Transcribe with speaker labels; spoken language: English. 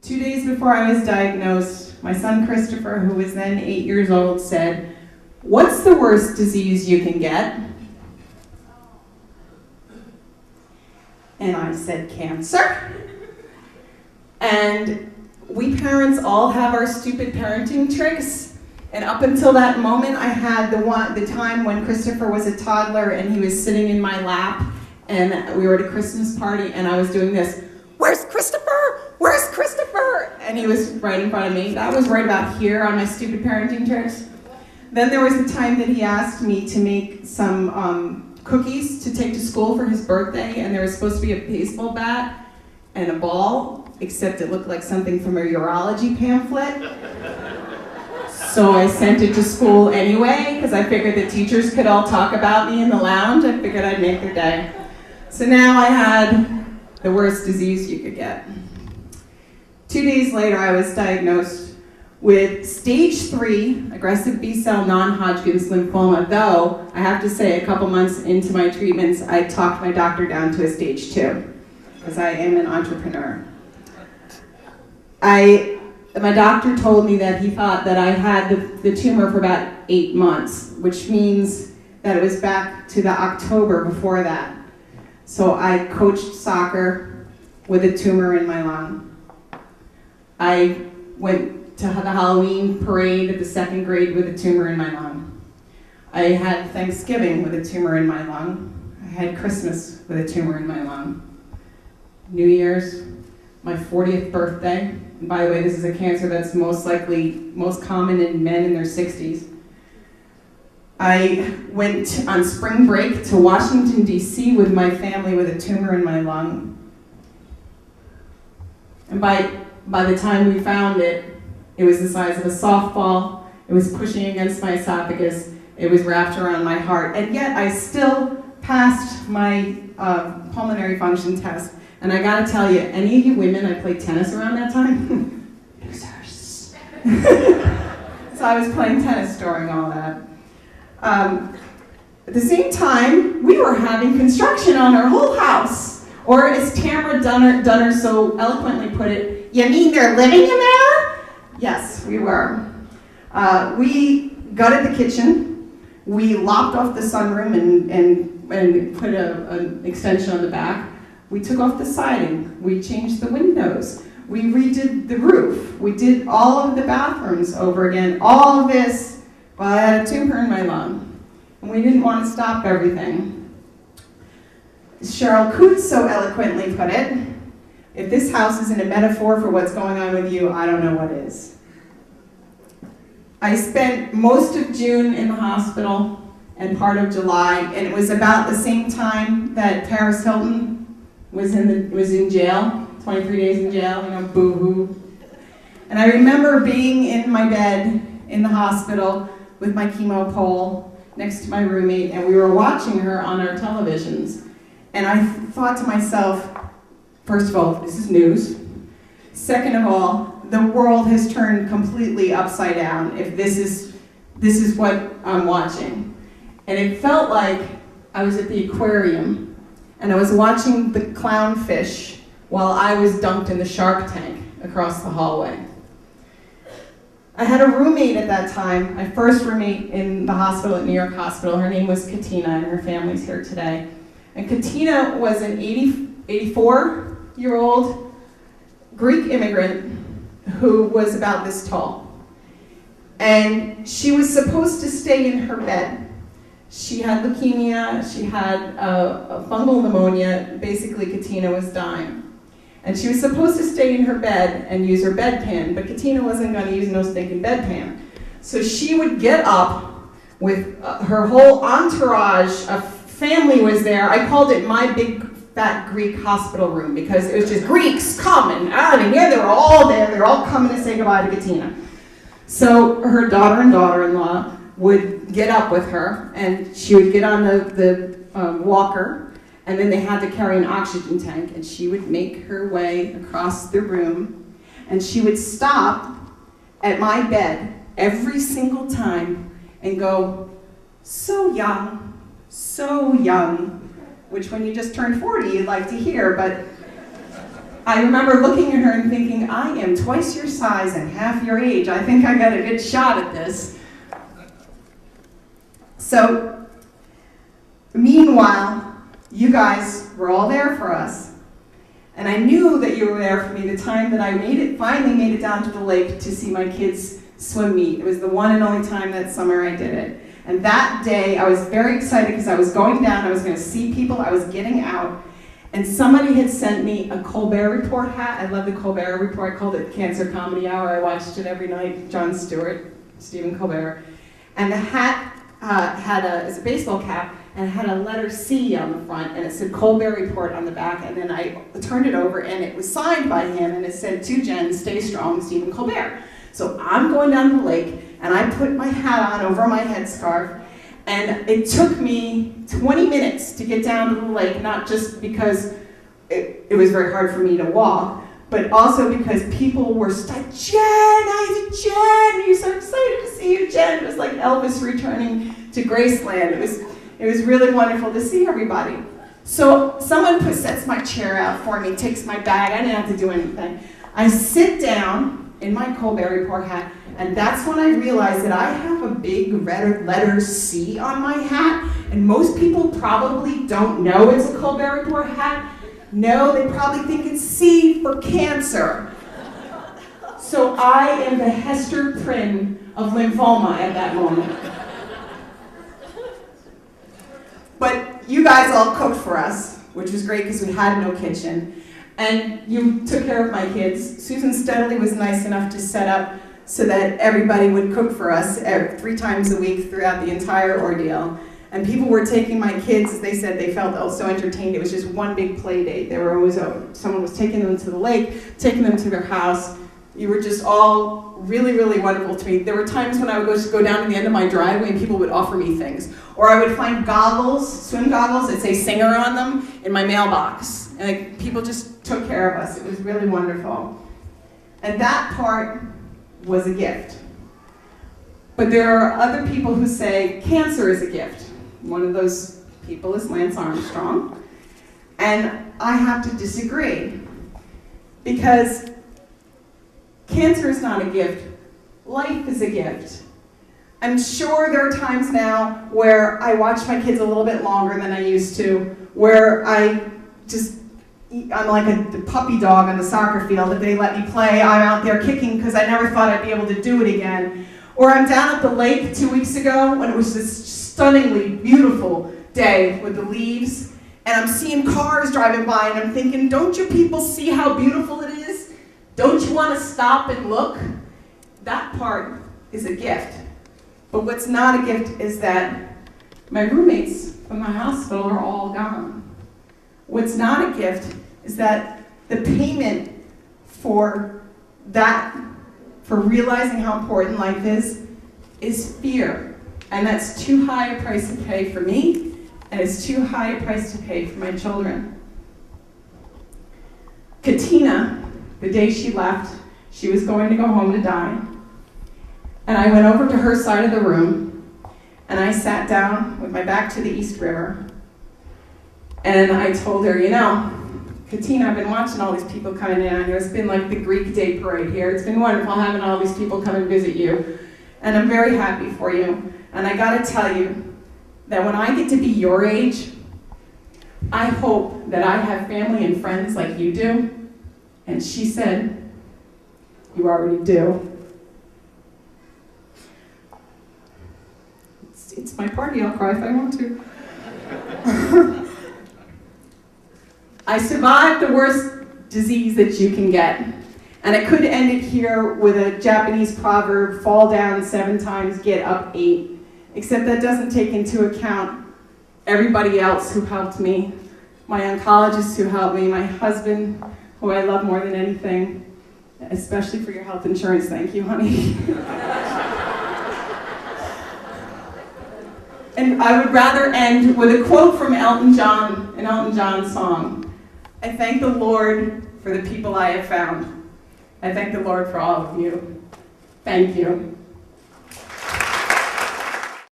Speaker 1: 2 days before I was diagnosed, my son Christopher, who was then 8 years old, said, "What's the worst disease you can get?" And I said, "Cancer." And we parents all have our stupid parenting tricks. And up until that moment, I had the time when Christopher was a toddler and he was sitting in my lap, and we were at a Christmas party, and I was doing this, "Where's Christopher? Where's Christopher?" And he was right in front of me. That was right about here on my stupid parenting tricks. Then there was the time that he asked me to make some cookies to take to school for his birthday, and there was supposed to be a baseball bat and a ball, except it looked like something from a urology pamphlet. So I sent it to school anyway, because I figured the teachers could all talk about me in the lounge. I figured I'd make their day. So now I had the worst disease you could get. 2 days later, I was diagnosed with stage 3 aggressive B-cell non-Hodgkin's lymphoma, though I have to say a couple months into my treatments, I talked my doctor down to a stage 2, because I am an entrepreneur. My doctor told me that he thought that I had the tumor for about 8 months, which means that it was back to the October before that. So I coached soccer with a tumor in my lung. I went to the Halloween parade at the 2nd grade with a tumor in my lung. I had Thanksgiving with a tumor in my lung. I had Christmas with a tumor in my lung. New Year's, my 40th birthday. And by the way, this is a cancer that's most common in men in their 60s. I went on spring break to Washington, D.C. with my family with a tumor in my lung. And by the time we found it, it was the size of a softball. It was pushing against my esophagus. It was wrapped around my heart. And yet I still passed my pulmonary function test. And I gotta tell you, any of you women I played tennis around that time? Losers. So I was playing tennis during all that. At the same time, we were having construction on our whole house. Or as Tamara Dunner so eloquently put it, "You mean they're living in there?" Yes, we were. We gutted the kitchen. We lopped off the sunroom and put an extension on the back. We took off the siding, we changed the windows, we redid the roof, we did all of the bathrooms over again, all of this while I had a tumor in my lung. And we didn't want to stop everything. Cheryl Coots so eloquently put it, "If this house isn't a metaphor for what's going on with you, I don't know what is." I spent most of June in the hospital and part of July, and it was about the same time that Paris Hilton was in jail, 23 days in jail, boo-hoo. And I remember being in my bed in the hospital with my chemo pole next to my roommate, and we were watching her on our televisions. And I thought to myself, first of all, this is news. Second of all, the world has turned completely upside down if this is what I'm watching. And it felt like I was at the aquarium and I was watching the clownfish while I was dunked in the shark tank across the hallway. I had a roommate at that time, my first roommate in the hospital at New York Hospital. Her name was Katina, and her family's here today. And Katina was an 84-year-old Greek immigrant who was about this tall. And she was supposed to stay in her bed. She had leukemia, she had a fungal pneumonia, basically Katina was dying. And she was supposed to stay in her bed and use her bedpan, but Katina wasn't going to use no stinking bedpan. So she would get up with her whole entourage of family was there. I called it my big fat Greek hospital room because it was just Greeks coming out and yeah, they were all there. They were all coming to say goodbye to Katina. So her daughter and daughter-in-law would get up with her, and she would get on the walker, and then they had to carry an oxygen tank, and she would make her way across the room, and she would stop at my bed every single time and go, so young, which when you just turned 40, you'd like to hear, but I remember looking at her and thinking, I am twice your size and half your age. I think I got a good shot at this. So, meanwhile, you guys were all there for us. And I knew that you were there for me the time that I finally made it down to the lake to see my kids swim meet. It was the one and only time that summer I did it. And that day, I was very excited because I was going down, I was going to see people, I was getting out. And somebody had sent me a Colbert Report hat. I love the Colbert Report. I called it Cancer Comedy Hour. I watched it every night. Jon Stewart, Stephen Colbert. And the hat it was a baseball cap, and it had a letter C on the front, and it said Colbert Report on the back. And then I turned it over, and it was signed by him, and it said, "To Jen, stay strong, Stephen Colbert." So I'm going down the lake, and I put my hat on over my headscarf, and it took me 20 minutes to get down to the lake, not just because it was very hard for me to walk, but also because people were like, "Jen, Jen, you're so excited to see you, Jen." It was like Elvis returning to Graceland. It was really wonderful to see everybody. So someone sets my chair out for me, takes my bag. I didn't have to do anything. I sit down in my Colbert Report hat, and that's when I realized that I have a big red letter C on my hat, and most people probably don't know it's a Colbert Report hat. No, they probably think it's C for cancer. So I am the Hester Prynne of lymphoma at that moment. But you guys all cooked for us, which was great because we had no kitchen. And you took care of my kids. Susan steadily was nice enough to set up so that everybody would cook for us 3 times a week throughout the entire ordeal. And people were taking my kids, as they said, they felt so entertained. It was just one big play date. They were always, someone was taking them to the lake, taking them to their house. You were just all really, really wonderful to me. There were times when I would just go down to the end of my driveway and people would offer me things. Or I would find goggles, swim goggles that say Singer on them in my mailbox. And people just took care of us. It was really wonderful. And that part was a gift. But there are other people who say cancer is a gift. One of those people is Lance Armstrong. And I have to disagree. Because cancer is not a gift. Life is a gift. I'm sure there are times now where I watch my kids a little bit longer than I used to, where I'm like a puppy dog on the soccer field. If they let me play, I'm out there kicking because I never thought I'd be able to do it again. Or I'm down at the lake 2 weeks ago when it was this stunningly beautiful day with the leaves, and I'm seeing cars driving by, and I'm thinking, don't you people see how beautiful it is? Don't you want to stop and look? That part is a gift. But what's not a gift is that my roommates from the hospital are all gone. What's not a gift is that the payment for that, for realizing how important life is fear. And that's too high a price to pay for me, and it's too high a price to pay for my children. Katina, the day she left, she was going to go home to die. And I went over to her side of the room, and I sat down with my back to the East River, and I told her, you know, Katina, I've been watching all these people coming in here. It's been like the Greek Day Parade here. It's been wonderful having all these people come and visit you, and I'm very happy for you. And I gotta tell you that when I get to be your age, I hope that I have family and friends like you do. And she said, you already do. It's my party, I'll cry if I want to. I survived the worst disease that you can get. And I could end it here with a Japanese proverb, fall down 7 times, get up 8. Except that doesn't take into account everybody else who helped me. My oncologist who helped me, my husband, who I love more than anything, especially for your health insurance, thank you, honey. And I would rather end with a quote from Elton John, an Elton John song. I thank the Lord for the people I have found. I thank the Lord for all of you. Thank you.